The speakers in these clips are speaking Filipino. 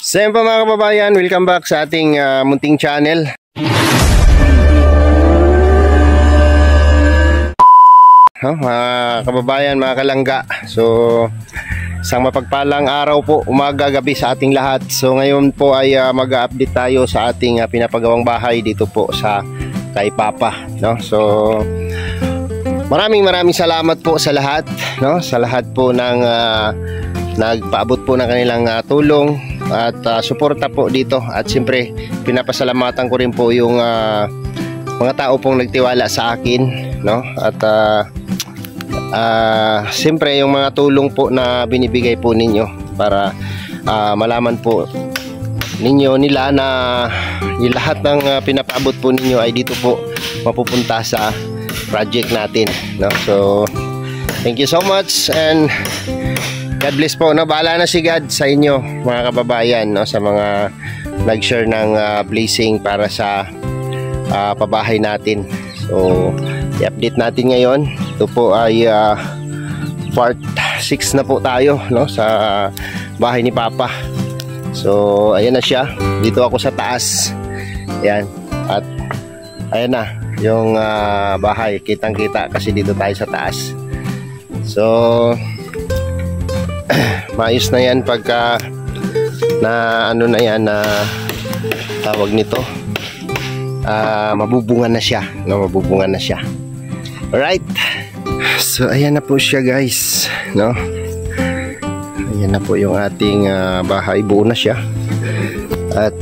So yun po mga kababayan, welcome back sa ating munting channel. Mga kababayan, mga kalangga, so isang mapagpalang araw po, umaga, gabi sa ating lahat. So ngayon po ay mag-update tayo sa ating pinapagawang bahay dito po sa kay Papa, no? So maraming salamat po sa lahat, no? Sa lahat po ng nagpaabot po ng kanilang tulong at suporta po dito. At siyempre pinapasalamatan ko rin po yung mga tao pong nagtiwala sa akin, no? At siyempre yung mga tulong po na binibigay po ninyo para malaman po nila na yung lahat ng pinapaabot po ninyo ay dito po mapupunta sa project natin, no? So thank you so much and God bless po, no? Bahala na si God sa inyo mga kababayan, no? Sa mga nag-share ng blessing para sa pabahay natin. So i-update natin ngayon. Ito po ay part 6 na po tayo, no? Sa bahay ni Papa. So ayan na siya. Dito ako sa taas. Ayan. At ayan na yung bahay. Kitang kita kasi dito tayo sa taas. So maayos na yan pagka na ano na yan na tawag nito, mabubungan na siya, no? Mabubungan na siya. Alright, so ayan na po siya guys, no? Ayan na po yung ating bahay, buo na siya. At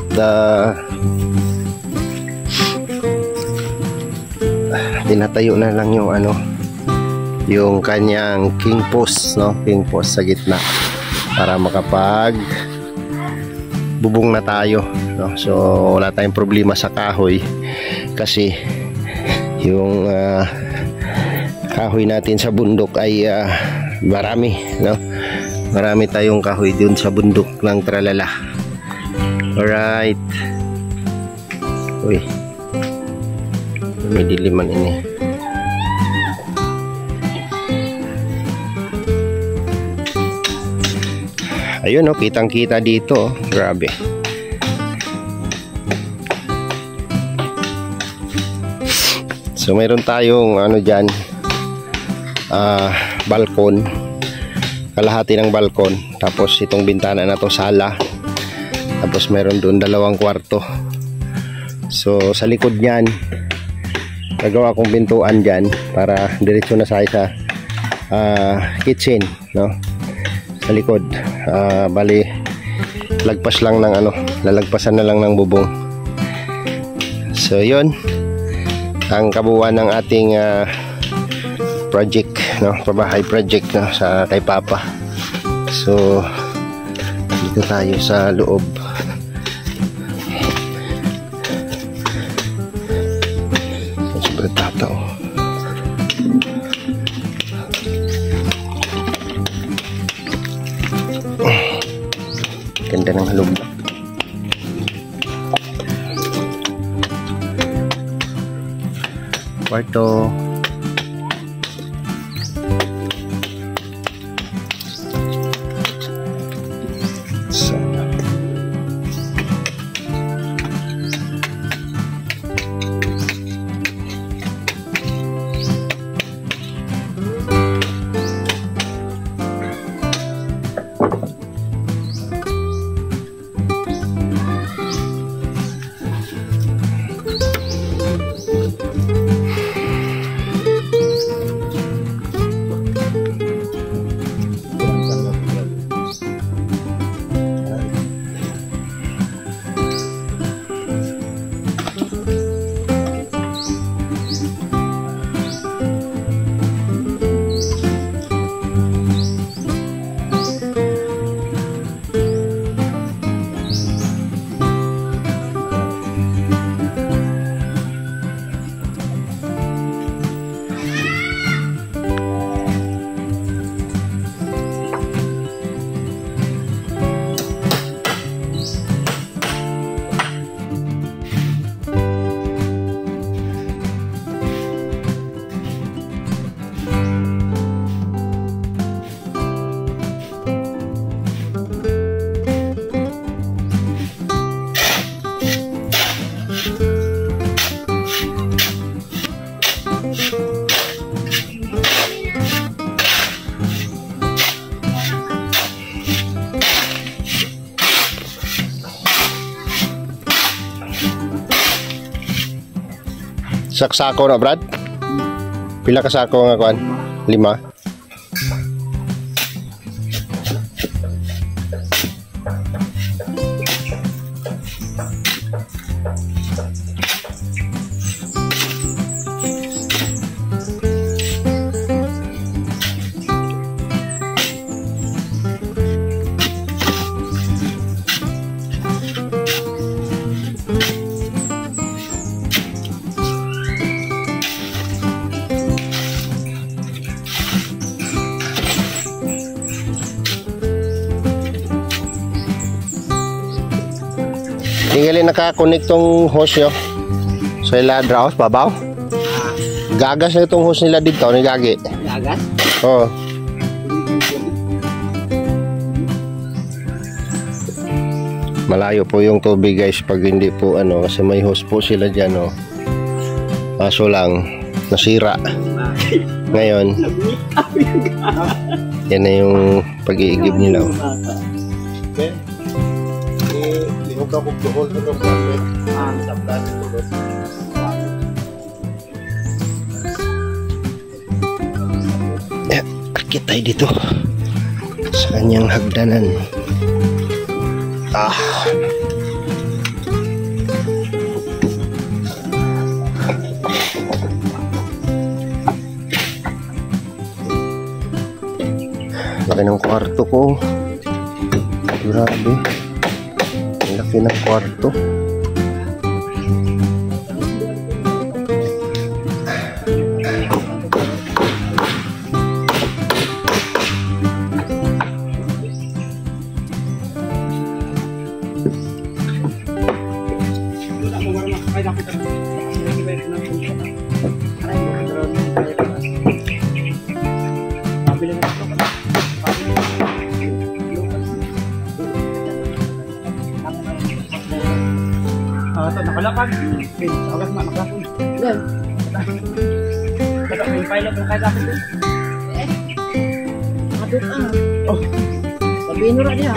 tinatayo na lang yung ano, yung kanyang king post, no? King post sa gitna para makapag bubong na tayo, no? So wala tayong problema sa kahoy kasi yung kahoy natin sa bundok ay marami, no? Marami tayong kahoy dun sa bundok ng Tralala. Alright. Uy, may diliman ini. Ayun, no, kitang-kita dito, grabe. So mayroon tayong ano diyan, balkon. Kalahati ng balkon. Tapos itong bintana na to, sala. Tapos mayroon doon 2 kwarto. So sa likod niyan, nagawa kong pintuan diyan para diretso na sa kitchen, no? Sa likod, bali lagpas lang ng ano, lalagpasan na lang ng bubong. So yun ang kabuuan ng ating project, no? Pabahay project, no? Sa kay Papa. So dito tayo sa loob. Sobrang tatao. Ganda ng halog. Kwarto. So, Saksako na, Brad? Pila ka sako nga kuan? 5. Tingali nakakonek tong hose yo sa iladraos, babaw. Gagas na itong hose nila dito, ni Gagi. Gagas? Oo. Malayo po yung tubig guys pag hindi po ano, kasi may hose po sila dyan oh. Kaso lang, nasira. Ngayon, yan na yung pag-iigib nila oh. Lihuga ko tuhol sa itong plastic. Sa plastic tulot. Akit tayo dito sa kanyang hagdanan. Laki ng kwarto ko. Grabe. Laki ng kwarto. Nakalapag. Agas na nakalapag. Yan. May pilot na kahit akin doon. Adot oh. Sabihin mo na niya.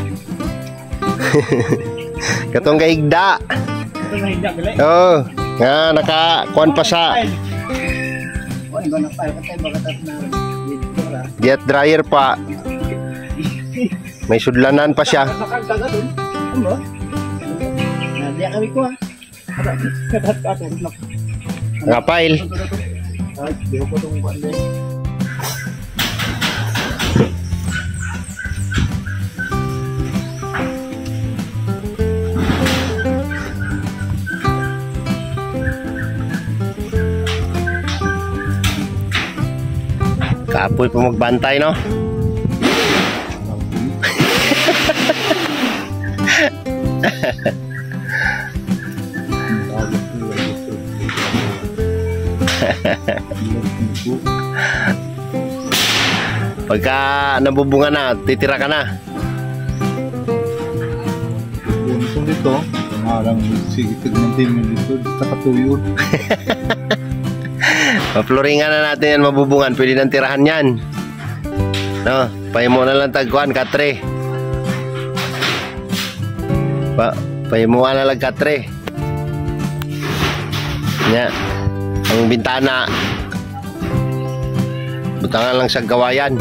Katong gaigda. Katong gaigda, gali? Oo. Nga, nakakuan pa sa jet dryer pa. May sudlanan pa siya. Nakagdaga doon. Ano? Nadiya kami ko ha. Ngapail. Di ko itong kuwan. Kapoy pa magbantay, no? Pagka nabubunga na, titira ka na. Punto dito, parang sigitid ng team dito, nakatuyod. Paploringan na natin yan, mabubungan. Pwede nang tirahan yan. No, pahimo na lang tagkuhan, katre. Pahimuan na lang katre. Nya, ang bintana butangan lang sa gawayan.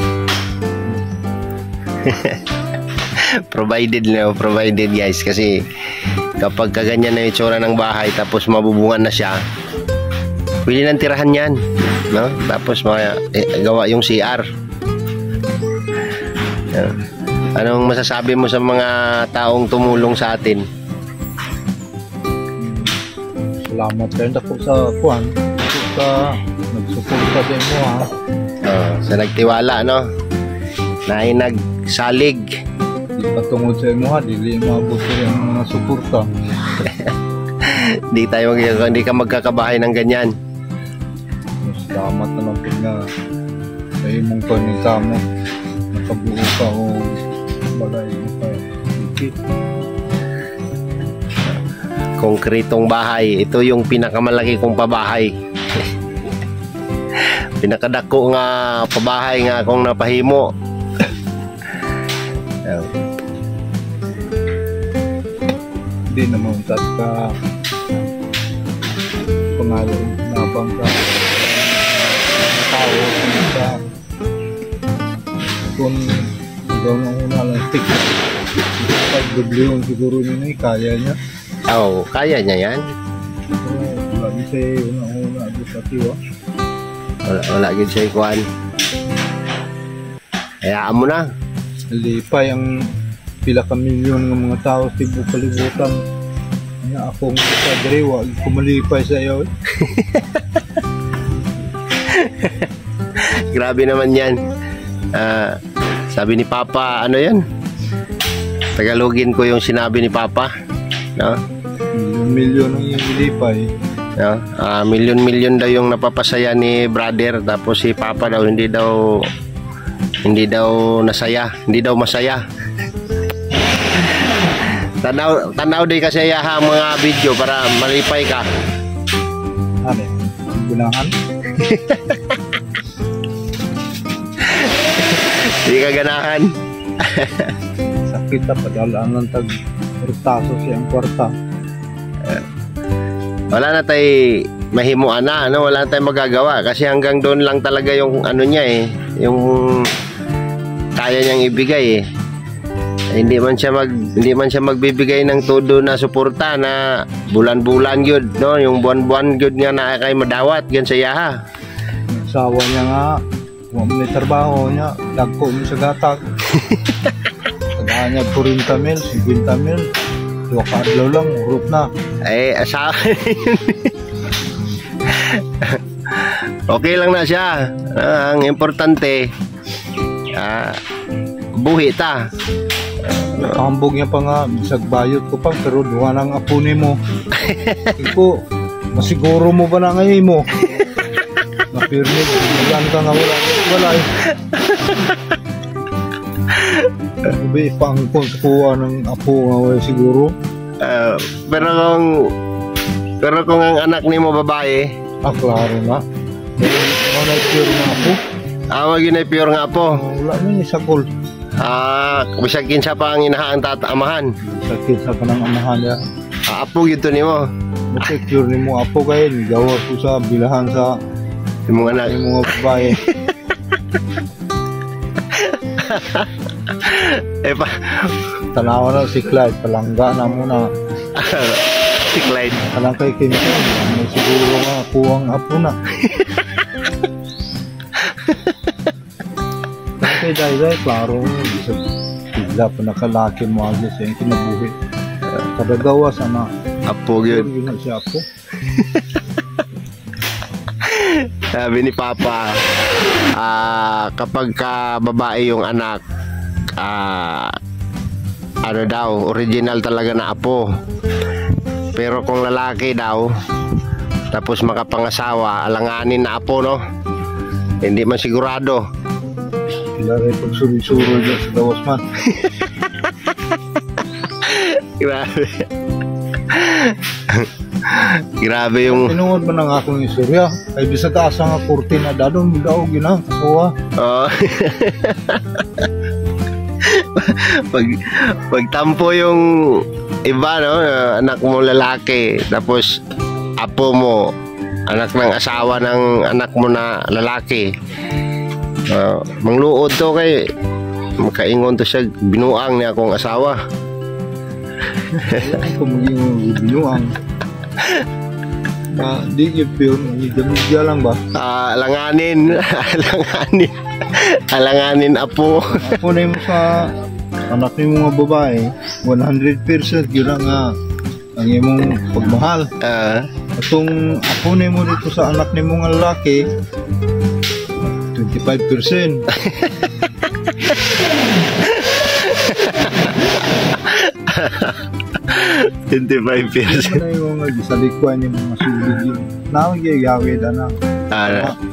provided guys, kasi kapag kaganyan na itsura ng bahay tapos mabubungan na siya, pwede nang tirahan yan, no? Tapos gawa yung CR. Anong masasabi mo sa mga taong tumulong sa atin? Salamat kayo na po sa kuwan, sa nagsuporta din mo ha. Sa nagtiwala, no? Na ay nagsalig. Di patungod sa imo ha, dili mabuti ang mga suporta. Hindi ka magkakabahay ng ganyan. Salamat na lang po na sa imong panita mo. Nakabuo ka o bagay mo ka dikit. Konkretong bahay. Ito yung pinakamalaki kong pabahay. Pinakadako nga pabahay nga akong napahimo. Hindi naman tat ka pangalo na bangka. Tao, sa kung hanggang ang una lang stick. 5 yung siguro niya kaya niya. Oh, kaya niya yan. Wala din siya una-una doon sa tiwa. Wala gid siya ikuan. Hayaan mo na. Lipay ang pila ka milyon ng mga tao sa tibok kalibutan. Nga akong sa drewa, kumalipay sa iyo. Grabe naman yan. Sabi ni Papa, ano yan? Tagalogin ko yung sinabi ni Papa. No? Milyon ang yung lipay. No? Milyon-milyon daw yung napapasaya ni brother. Tapos si Papa daw hindi daw nasaya, hindi daw masaya. Tanaw din kasi ang mga video para malipay ka. Ano? Gunahan? Hindi ka ganahan. Sakit na padalaan ng tag-rutaso siyang kwarta. Wala na tayo mahimuan na, ano? Wala na tayong magagawa kasi hanggang doon lang talaga yung ano niya eh, yung kaya niyang ibigay eh. Hindi man siya magbibigay ng todo na suporta na bulan-bulan gyud, no? Yung buwan-buwan gyud nga na kay madawat gan sa yaha. Sawa niya nga, huwag may trabaho niya, dagko mo sa gatag. Sagahan niya 40 mil, 50 mil, 2 kadlaw lang, urot na. Eh, asawa. Okay lang na siya. Ang importante, buhi ta. Kambog niya pa nga, bisag bayot ko pa, pero duwa ng apo ni mo. Iko, masiguro mo ba na ngayon mo? Napirmi, magan ka nga wala eh. Ubi, pangkon sa kuha ng apo nga wala siguro. Pero kung ang anak ni mo babae, klaro na. Wala pure nga apo. wag yun ay pure nga po. Wala na sa gold. Bisag kinsa pa ang inahaan amahan. Sakit sa kanang amahan niya. Apo yun to ni mo. Pure ni mo apo kayo, gawa ko sa bilahan sa Yung mga anak. yung mga babae. Tanawa na si Clyde, palangga na muna. Si Clyde. Alang kay Kim, may siguro nga kuwang apo na. Kaya dahil klaro, bigla pa nakalaki mo agad siya yung kinabuhi. Kadagawa sana. Apo yun. Yun na siya apo. Sabi ni Papa, kapag ka babae yung anak, ano daw, original talaga na apo. Pero kung lalaki daw, tapos makapangasawa, alanganin na apo, no? Hindi man sigurado. Sila rin pagsuri-suri dyan sa dawas man. Grabe. Grabe yung... Tinungod man ang akong istorya. Ay bisa ka asa nga kurti na dadong daw ginang kasuwa. Oh. Pagtampo yung iba, no? Anak mo lalaki, tapos apo mo, anak ng asawa ng anak mo na lalaki. Mangluod to kay makaingon to siya, binuang niya akong asawa. Kung maging binuang. Di yun, midya lang ba? Alanganin. Alanganin apo. Ako na mo sa anak ni mga babae, 100% yun lang nga ang imong pagmahal. Atong ako na mo dito sa anak ni mga lalaki, 25%. 25%. Ano yung mga gisalikuan yung mga sulig yun? Nakagigawid na.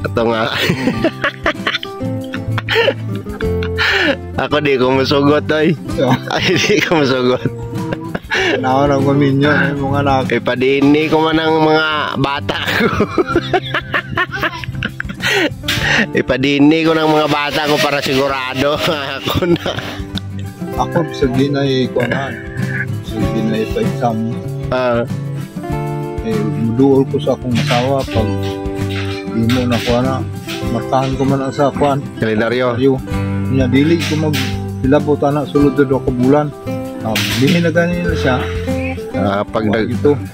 Ito nga. Ako di ko masugot, oy. Ay, di ko masugot. Naon ang maminyo yung mga anak. Ipadini ko man ang mga bata ko. Ipadini ko ng mga bata ko para sigurado. Ako na. Ako, sabi na ikuanan. Sabi na ipa-exam. Muduol ko sa akong asawa pag Di mo na kuha na. Markahan ko man ang sa kuhan. Kalendaryo. Ayo. Nya dili ko magsilabot ana sulod do ka bulan. Lihi na ganyan na siya.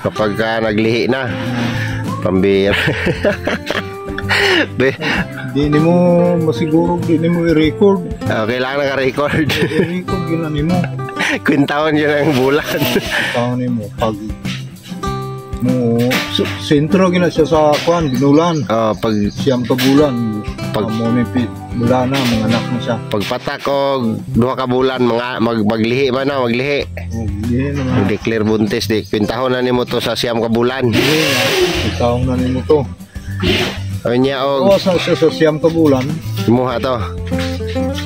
Kapag naglihi na. Pambira. Di ni mo masiguro, di ni mo i-record. Kailangan naka-record. I-record yun na ni mo. Kwintaon yun ang bulan. Kwintaon ni mo. Pag mo, sentro gina siya sa kuhan, binulan. Pag siyam ka bulan. Pag mo ni bulan na, mga anak mo siya. Pagpatak o 2 ka bulan, maglihi ba na, maglihi. Lihi naman. Declare buntis, di. Kwintahon na ni mo to sa siyam ka bulan. Kwintahon na ni mo to. Sabi niya, sa siyam ka bulan. Imuha to.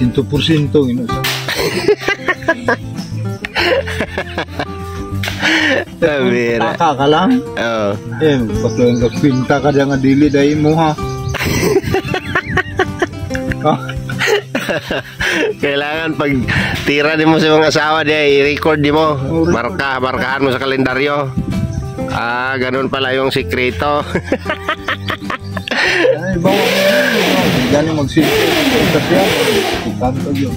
100% gina siya. Pambira. Taka ka lang? Oo. Patulong ka pinta ka dyan nga dili dahil mo ha. Kailangan pag tira di mo sa mga asawa di i-record di mo. Markahan mo sa kalendaryo. Ganun pala yung sikreto. Ay, bawa gano'n magsilip kasi kanto yun.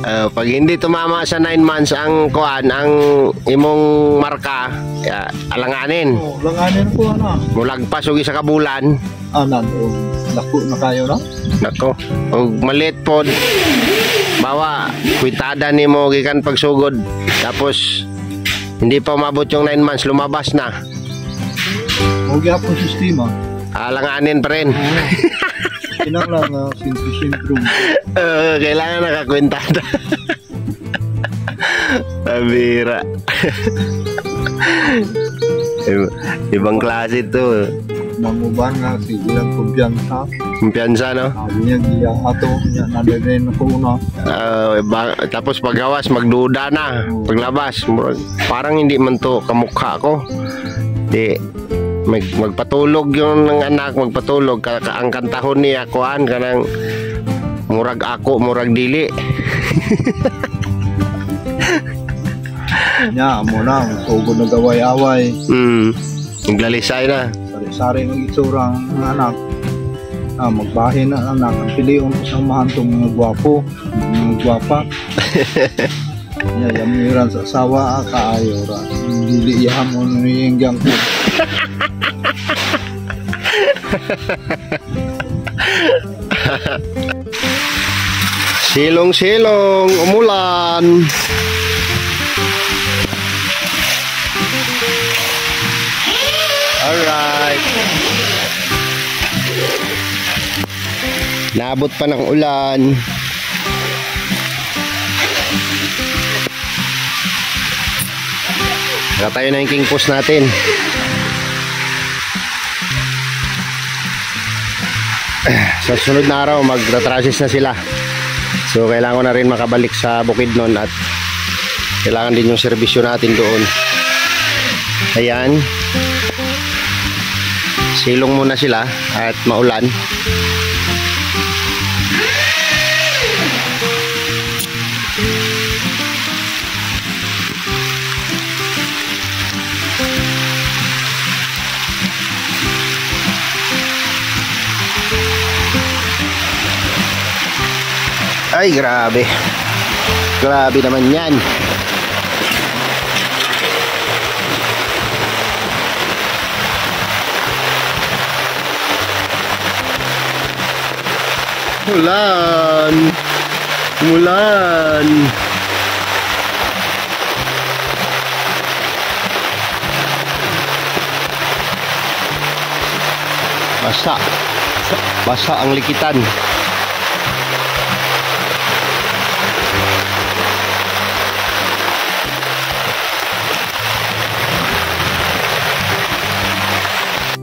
Pag hindi tumama sa 9 months ang kuan, ang imong marka, alanganin. Langanin ko na. Mulagpas og isa ka bulan. Lako na kayo na? Nako. Og maliit pod. Bawa, kwitada nimo gikan pagsugod. Tapos hindi pa umabot yung 9 months, lumabas na. Huwag yapon sistema. Alanganin pa rin. Kinanglang sintro. Kailangan nakakwintada. Pambira. Ibang klase to. Manguban nga sige lang kumpiyansa. Kumpiyansa, no? Sabi niya giya ato niya nadarin ako una. Tapos paggawas magduda na. Paglabas parang hindi man to kamukha ko. Di magpatulog yung ng anak, magpatulog ang kantahon niya kuan kanang murag ako, murag dili. Nya mo na sugod na gaway-away. Naglalisay na. Sari-sari ng itsurang ng anak. Magbahin na anak ang piliyon ko sa mahantong mga gwapo, mga gwapa. Nya yamiran sa asawa kaayo ra. Dili iham mo niyang ko. Silong-silong, umulan. Alright. Naabot pa ng ulan. Tayo na yung king post natin. Sa sunod na araw magtatrasis na sila. So kailangan ko na rin makabalik sa Bukidnon at kailangan din yung serbisyo natin doon. Ayan. Silong muna sila at maulan. Ay, grabe. Grabe naman yan. Ulan. Ulan. Basa. Basa ang likitan.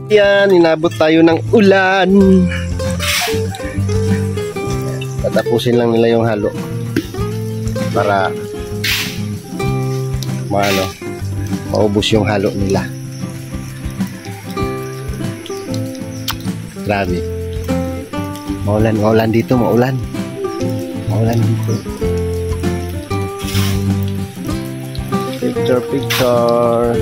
Yan, inabot tayo ng ulan. Tatapusin lang nila yung halo para maubos yung halo nila. Grabe. Maulan dito, maulan. Maulan dito. Picture.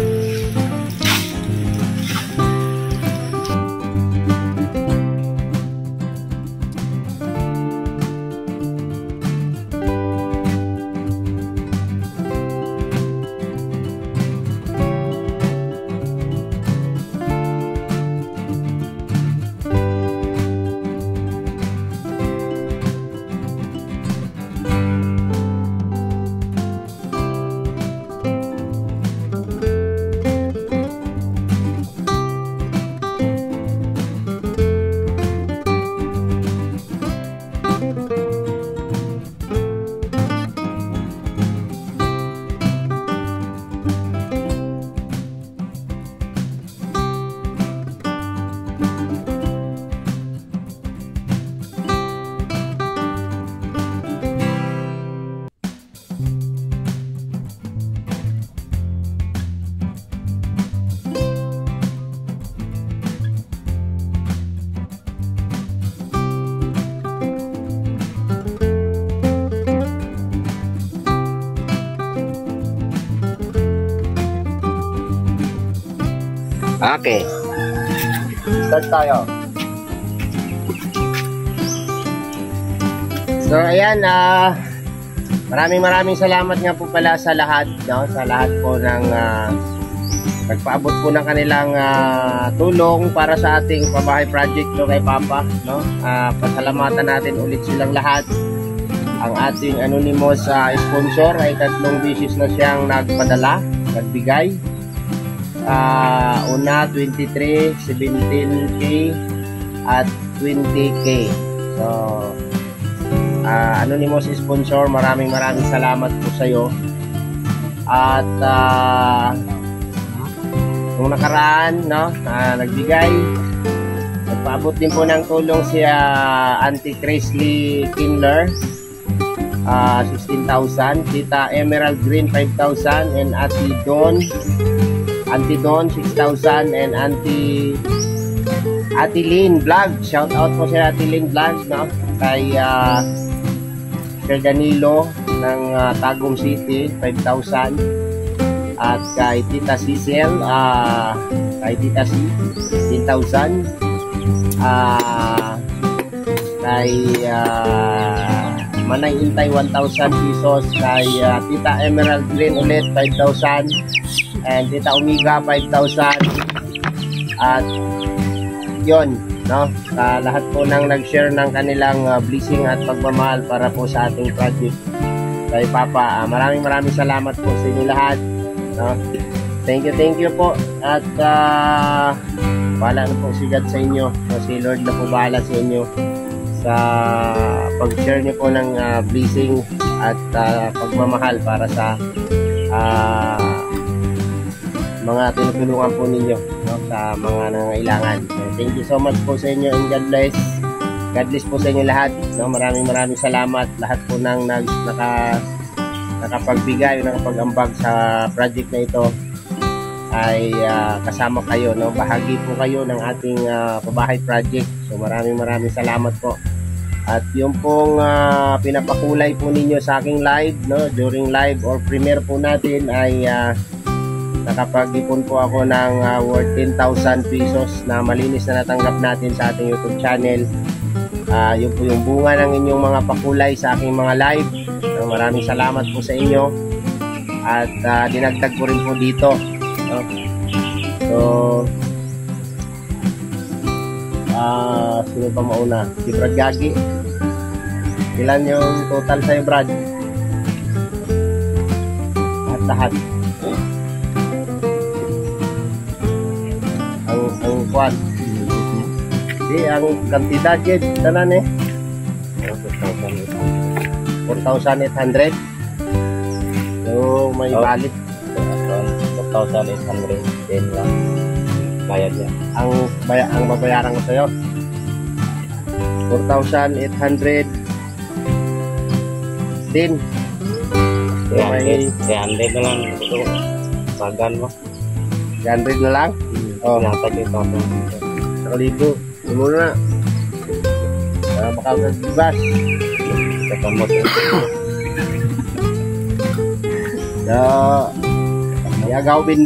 Okay. Start tayo. So ayan, maraming salamat nga po pala sa lahat, no? Sa lahat po ng nagpaabot po ng kanilang tulong para sa ating pabahay project no, kay Papa, no? Pasalamatan natin ulit silang lahat. Ang ating anonymous sponsor ay 3 beses na siyang nagpadala, nagbigay. Una 23, 17K at 20K. So anonymous sponsor, maraming salamat po sa iyo. At nung nakaraan, no, nagbigay, nagpaabot din po ng tulong si Auntie Cresley Kindler, 16,000, Tita Emerald Green 5,000, and Auntie Dawn 6,000, and Auntie Lynn Vlog. Shout out po si Auntie Lynn Vlog, no? Kay Sir Danilo ng Tagum City 5,000, at kay Tita Cecil, kay Tita C 10,000, kay Manay Intay 1,000 pesos, kay Tita Emerald Green ulit 5,000, and Tita Omega 5,000. At yon, no, lahat po nang nag-share ng kanilang blessing at pagmamahal para po sa ating project kay Papa. Maraming salamat po sa inyo lahat, no? Thank you po. At bahala na po si God sa inyo, no? Si Lord na po bahala sa inyo sa pag-share niyo po ng blessing at pagmamahal para sa mga tinutulungan po ninyo, no? Sa mga nangangailangan. So, thank you so much po sa inyo, and God bless. God bless po sa inyo lahat, no? Maraming salamat lahat po nang nakapagbigay, nakapag-ambag sa project na ito ay kasama kayo, no? Bahagi po kayo ng ating pabahay project. So maraming salamat po. At yung pong pinapakulay po ninyo sa aking live, no, during live or premiere po natin ay nakapag-ipon po ako ng worth 10,000 pesos na malinis na natanggap natin sa ating YouTube channel. Yun po yung bunga ng inyong mga pakulay sa aking mga live. Maraming salamat po sa inyo. At dinagdag ko rin po dito, no? So sino pa mauna? Si Brad Gagi. Ilan yung total sa'yo, Brad? Lahat. Ang kwan. Di, ang kantidad yun. Tanan 4,800. So, may balit. 4,800 din lang bayad niya. Ang babayaran ko sa'yo 4,800 din. So, may 300 na lang ito. Sagan mo. 300 na lang? Oh, natag ito. Nakalibo. Sumo na. Makakagibas. Kakamot. So, agaw bin.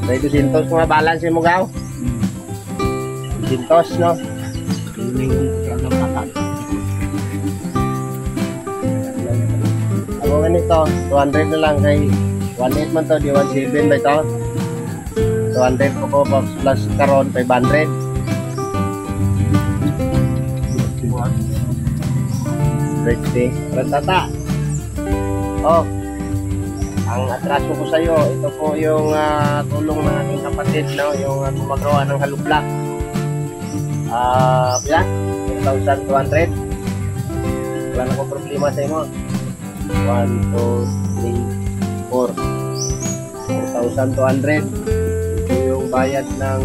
May 200 mga balance mo gaw. 200, no? Ako ganito, 200 na lang kay 1.8 man to, di 1.7 ba ito? 200 po ko plus karon 500. Tata. Oh, ang atraso ko sa iyo, ito po yung tulong ng ating kapatid, no? Yung gumagawa ng halublak. Yan, 1,200. Wala na akong problema sa iyo. 1, 2, 3, 4. 4,200. Ito yung bayad ng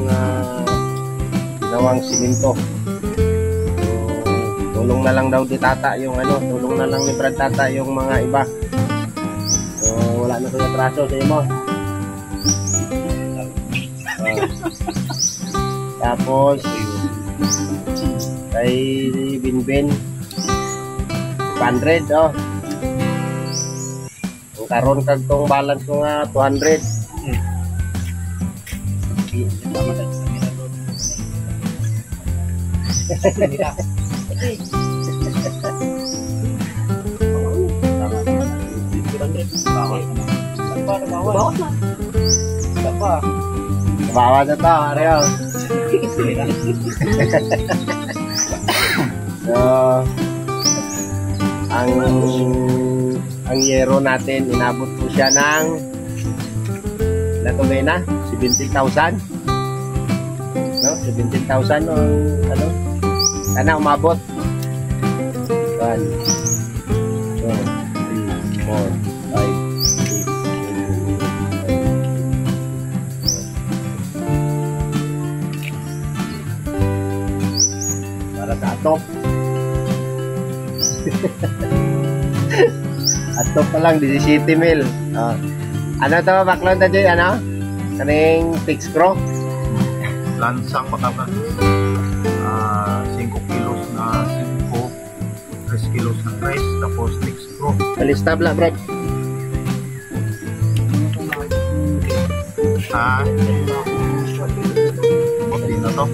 nawang siminto. Tulong na lang daw di Tata yung tulong na lang ni Brad Tata yung mga iba. So wala na itong atraso sa imo. Tapos kay Binbin 200, oh. Ang karon kag tong balance ko nga 200. Bawa na to, Ariel. So, ang yero natin, inabot po siya ng natumay na, 17,000. No? 17,000 no? Ano? Sana umabot. 1, 2, 3, 4, 5, para sa atop. Atop pa lang, 17 mil. Oh. Ano to, baklon ta dyan, ano? Kaning fix screw? Lansang mataba. 5 kilos na 5, 3 kilos na 3, tapos 6 pro. Balistabla, bro. Buti na to.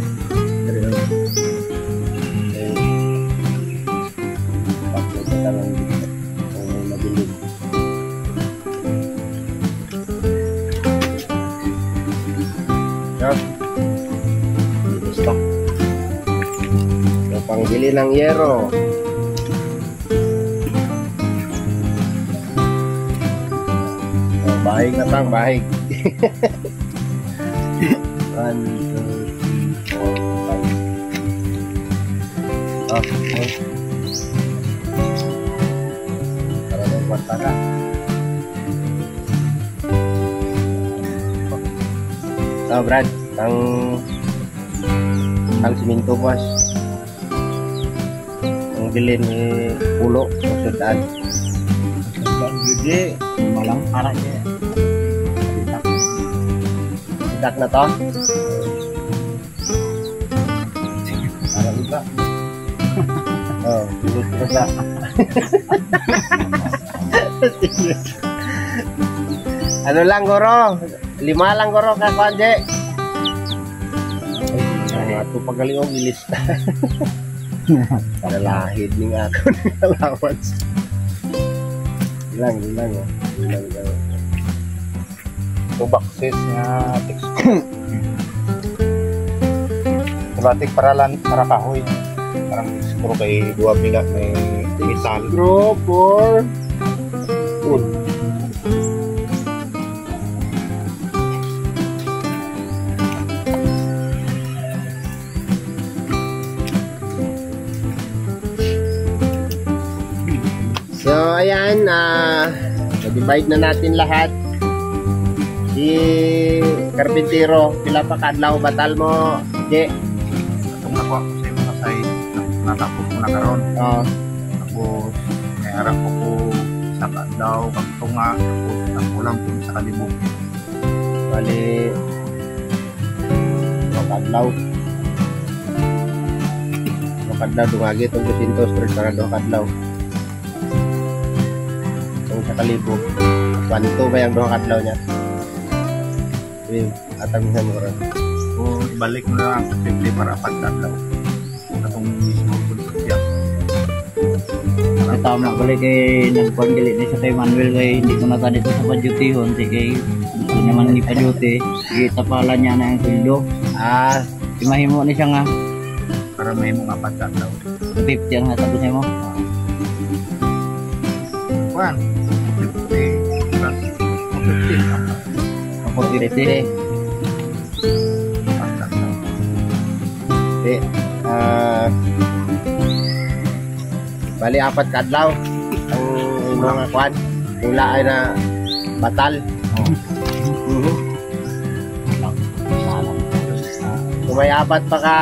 Gusto. So, pangbili ng yero. So, bahig na pang bahig. 1, 2, 3, 4, 5. Okay. Para ng kwarta ka. So, Brad, ang siminto pas. Ang bilin ni pulo sa sudaan. Jadi malang arahnya. Sidak na to. Arah juga. Oh, tulog ko sa. Ano lang goro? 5 lang goro ka konje. Ato pagaliong ilista. Para lahid ning ako ng allowance. Ilang oh. Ilang daw. Ito boxes nga textbook. Batik para kahoy. Parang siguro kay 2 bila may metal. Screw for wood. So, ayan, na-divide na natin lahat. Si Karpintero, pila pa kadlaw batal mo, Je? Itong nakuha ko sa mga side, natapos ko na karon. Tapos, may harap ko po sa kadlaw, pagtunga, tapos nakulang po sa kalibog. Bali, kadlaw. Kadlaw, dumagi itong 200 para 2 kadlaw. Sa kalibog 1-2 ba yung 2 kadlaw niya? Atagihan mo rin. So, ibalik mo na lang 50 para 4 kadlaw. Itong mismo po siya. Tama balik kay nagkuhan galit na siya kay Manuel kay hindi ko na ganito sa padyutihon. Kay gusto naman ni padyuti. Tapalan niya na yung sweldo. Imahimo na siya nga. Para may mga 4 kadlaw. 50 ang natapos niya mo. Kuhan. 50 plus 50. Ako 50. Okay. Bali 4 kadlaw ang mga kwan. Mula ay na batal. Kung may 4 pa ka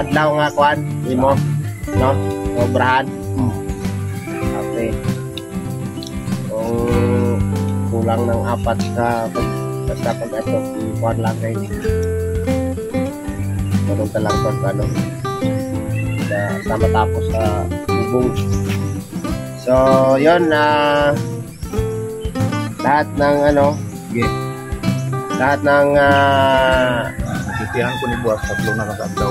adlaw nga kwan, imo, no? Obrahan. Okay. Kung kulang ng 4 ka basta pag ito, kwan lang kayo. Ganun ka lang kwan, ano? Sa matapos sa bubong. So, yun, lahat ng ano, lahat ng dutihan ko ni Buwas, 3 na kasabdaw.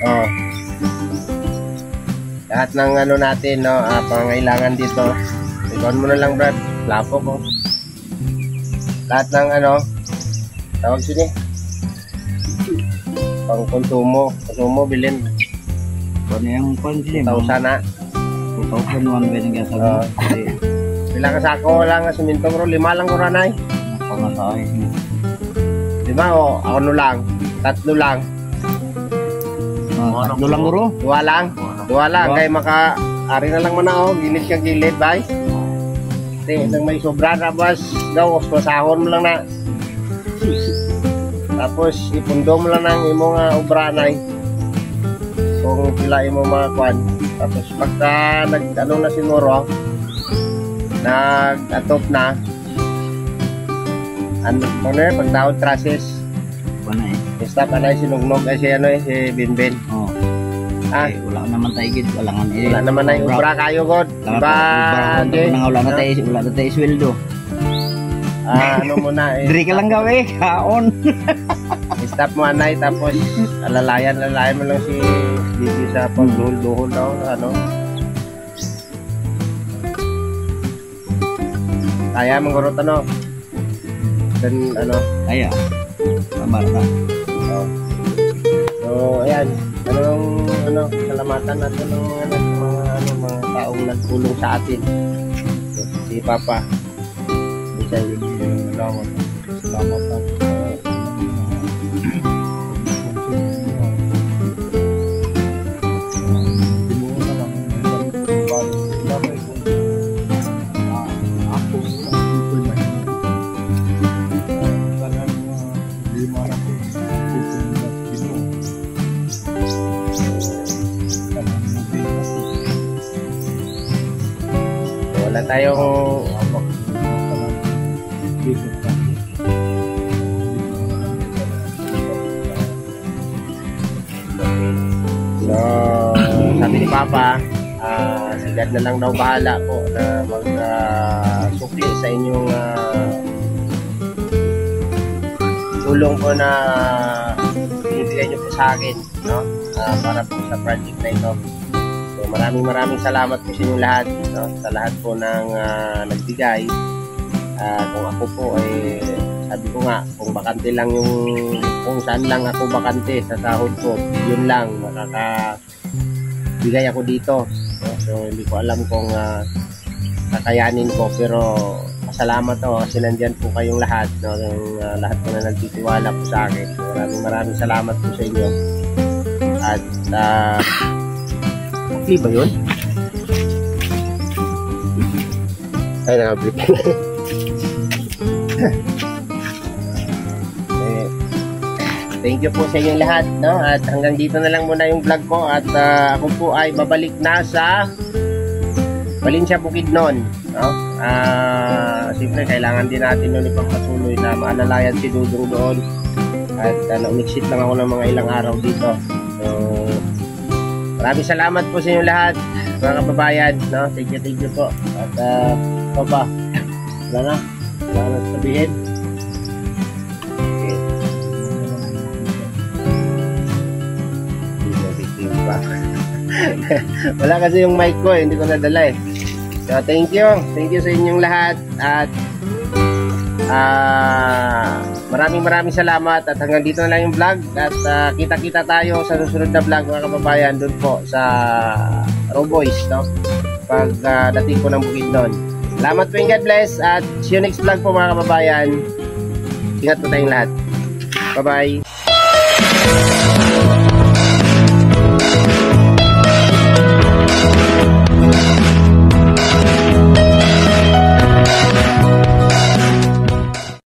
Oh. Lahat ng ano natin, no, pangangailangan dito. Ikaw mo na lang, Brad. Lapo ko. Lahat ng ano, tawag sini. Pang konsumo bilhin. Kung yung konsumo, 1,000 na. 2,001 ba yung gasabi? Bilang kasako, wala nga simintong ro. 5 lang ko ranay. Pangasahe. 5 o, ako lang. 3 lang. Tatlo lang guro. 2 lang. 2 lang. Kaya ari na lang man ako. Gilid ka gilid, bay. Nang may sobra na bas, daw, pasahon mo lang na. Tapos, ipundo mo lang ng imong obranay. Kung pila imong mga kwan. Tapos, pagka nag-ano na siguro, nag-atop na, ano na, pag-down trusses. Wala eh. Stop na na sinugnog ay si ano eh, si Binbin. Oo. Wala naman tayo gid, wala naman na yung ubra kayo god. Wala na tayo sweldo. Ano muna eh. Diri ka lang gawe, kaon. Stop mo anay tapos alalayan mo lang si Gigi sa pagduhol daw ano. Kaya mangurot ano. Dan ano. Kaya. Tama na. So ayan, salamatan natin ng mga taong nagtulong sa atin. Si Papa. Salamat at wala tayong sabi ni Papa, si God na lang daw bahala po na mag-sukli sa inyong tulong po na binibigay nyo po sa akin, no? Para po sa project na ito. So maraming salamat po sa inyong lahat, no? Sa lahat po ng nagbigay. Kung ako po ay sabi ko nga, kung bakante lang kung saan lang ako bakante sa sahod ko, yun lang makakabigay ako dito, no? So hindi ko alam kung kakayanin ko, pero masalamat ako kasi nandyan po kayong lahat, no? Lahat po na nagtitiwala po sa akin. So, maraming salamat po sa inyo. At okay ba yun? Ay, nakablik. Thank you po sa inyong lahat, no? At hanggang dito na lang muna yung vlog ko. At ako po ay babalik na sa Valencia, Bukidnon, no? Siyempre kailangan din natin nun ipagpatuloy na maalalayan si Dudong doon. At umiksit lang ako ng mga ilang araw dito. So maraming salamat po sa inyong lahat, mga kababayan, no? Thank you po. At Papa, wala na sabihin. Wala kasi yung mic ko, hindi ko nadala eh. So thank you sa inyong lahat. At maraming salamat. At hanggang dito na lang yung vlog. At kita-kita tayo sa susunod na vlog, mga kababayan, dun po sa Roboys, no? Pag dating ko ng Bukidnon. Salamat po, God bless. At see you next vlog po, mga kababayan. Ingat po tayong lahat. Bye bye.